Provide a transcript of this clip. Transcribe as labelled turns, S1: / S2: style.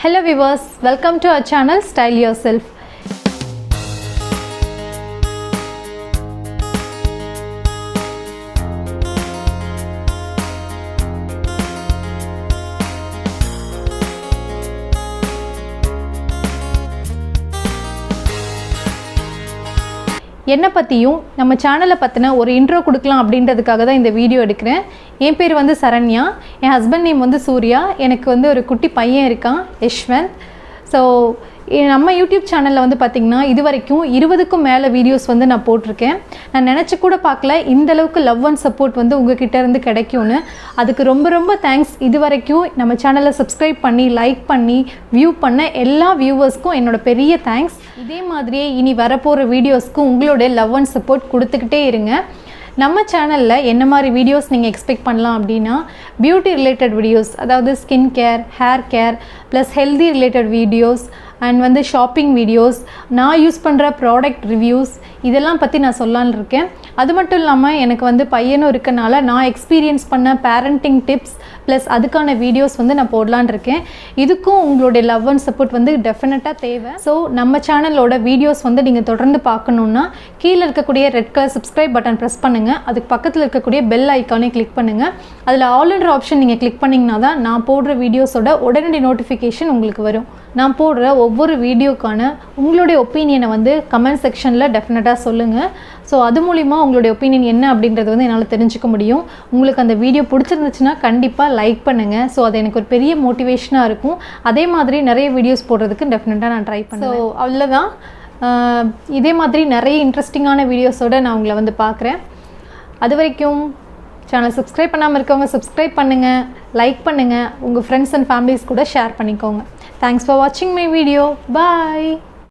S1: Hello viewers, welcome to our channel Style Yourself. என்னை பற்றியும் நம்ம சேனலை பற்றின ஒரு இன்ட்ரோ கொடுக்கலாம் அப்படின்றதுக்காக தான் இந்த வீடியோ எடுக்கிறேன். என் பேர் வந்து சரண்யா, என் ஹஸ்பண்ட் நேம் வந்து சூர்யா. எனக்கு வந்து ஒரு குட்டி பையன் இருக்கான், யஷ்வந்த். ஸோ நம்ம யூடியூப் சேனலில் வந்து பார்த்திங்கன்னா இது வரைக்கும் 20க்கும் மேலே வீடியோஸ் வந்து நான் போட்டிருக்கேன். நான் நினச்சி கூட பார்க்கல இந்தளவுக்கு லவ் அண்ட் சப்போர்ட் வந்து உங்ககிட்ட இருந்து கிடைக்கும்னு. அதுக்கு ரொம்ப ரொம்ப தேங்க்ஸ். இது வரைக்கும் நம்ம சேனலை சப்ஸ்கிரைப் பண்ணி லைக் பண்ணி வியூ பண்ண எல்லா வியூவர்ஸ்க்கும் என்னோடய பெரிய தேங்க்ஸ். இதே மாதிரியே இனி வரப்போகிற வீடியோஸ்க்கும் உங்களோட லவ் அண்ட் சப்போர்ட் கொடுத்துக்கிட்டே இருங்க. நம்ம சேனலில் என்ன மாதிரி வீடியோஸ் நீங்கள் எக்ஸ்பெக்ட் பண்ணலாம் அப்படின்னா, பியூட்டி ரிலேட்டட் வீடியோஸ், அதாவது skin care, hair care, plus healthy related videos and வந்து ஷாப்பிங் வீடியோஸ், நான் யூஸ் பண்ணுற ப்ராடக்ட் ரிவ்யூஸ், இதெல்லாம் பற்றி நான் சொல்லலான்னு இருக்கேன். அது மட்டும் இல்லாமல் எனக்கு வந்து பையனும் இருக்கனால நான் எக்ஸ்பீரியன்ஸ் பண்ண பேரண்டிங் டிப்ஸ் ப்ளஸ் அதுக்கான வீடியோஸ் வந்து நான் போடலான் இருக்கேன். இதுக்கும் உங்களுடைய லவ் அண்ட் சப்போர்ட் வந்து டெஃபினட்டாக தேவை. ஸோ நம்ம சேனலோட வீடியோஸ் வந்து நீங்கள் தொடர்ந்து பார்க்கணுன்னா கீழே இருக்கக்கூடிய red colour subscribe button press பண்ணுங்கள். அதுக்கு பக்கத்தில் இருக்கக்கூடிய பெல் ஐக்கானே கிளிக் பண்ணுங்கள். அதில் ஆல்ன்ற ஆப்ஷன் நீங்கள் கிளிக் பண்ணிங்கன்னா தான் நான் போடுற வீடியோஸோட உடனடி நோட்டிஃபிகேஷன் உங்களுக்கு வரும். நான் போடுற ஒவ்வொரு வீடியோக்கான உங்களுடைய ஒப்பீனியனை வந்து கமெண்ட் செக்ஷனில் டெஃபினட்டாக சொல்லுங்கள். ஸோ அது மூலிமா உங்களுடைய ஒப்பீனியன் என்ன அப்படின்றது வந்து என்னால் தெரிஞ்சுக்க முடியும். உங்களுக்கு அந்த வீடியோ பிடிச்சிருந்துச்சுன்னா கண்டிப்பாக லைக் பண்ணுங்கள். ஸோ அது எனக்கு ஒரு பெரிய மோட்டிவேஷனாக இருக்கும். அதே மாதிரி நிறைய வீடியோஸ் போடுறதுக்கு டெஃபினட்டாக நான் ட்ரை பண்ணுவேன். ஸோ அவ்வளோதான். இதே மாதிரி நிறைய இன்ட்ரெஸ்டிங்கான வீடியோஸோடு நான் உங்களை வந்து பார்க்குறேன். அது வரைக்கும் சேனல் சப்ஸ்கிரைப் பண்ணாமல் இருக்கவங்க சப்ஸ்கிரைப் பண்ணுங்கள், லைக் பண்ணுங்கள், உங்கள் ஃப்ரெண்ட்ஸ் அண்ட் ஃபேமிலிஸ் கூட ஷேர் பண்ணிக்கோங்க. Thanks for watching my video. Bye.